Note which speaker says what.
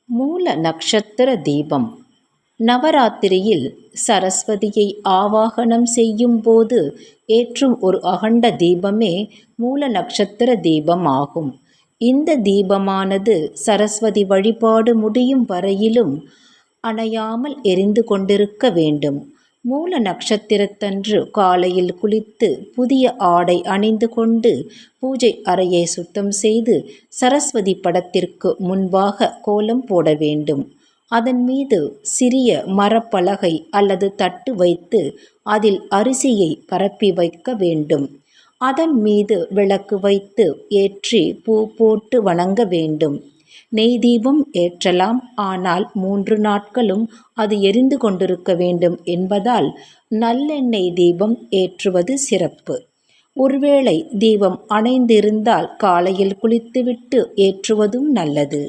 Speaker 1: மூல நட்சத்திர தீபம். நவராத்திரியில் சரஸ்வதியை ஆவாகனம் செய்யும் போது ஏற்றும் ஒரு அகண்ட தீபமே மூல நட்சத்திர தீபம் ஆகும். இந்த தீபமானது சரஸ்வதி வழிபாடு முடியும் வரையிலும் அணையாமல் எரிந்து கொண்டிருக்க வேண்டும். மூல நட்சத்திரத்தன்று காலையில் குளித்து புதிய ஆடை அணிந்து கொண்டு பூஜை அறையை சுத்தம் செய்து சரஸ்வதி படத்திற்கு முன்பாக கோலம் போட வேண்டும். அதன் மீது சிறிய மரப்பலகை அல்லது தட்டு வைத்து அதில் அரிசியை பரப்பி வைக்க வேண்டும். அதன் மீது விளக்கு வைத்து ஏற்றி பூ போட்டு வணங்க வேண்டும். நெய் தீபம் ஏற்றலாம், ஆனால் 3 நாட்களும் அது எரிந்து கொண்டிருக்க வேண்டும் என்பதால் நல்லெண்ணெய் தீபம் ஏற்றுவது சிறப்பு. ஒருவேளை தீபம் அணைந்திருந்தால் காலையில் குளித்துவிட்டு ஏற்றுவதும் நல்லது.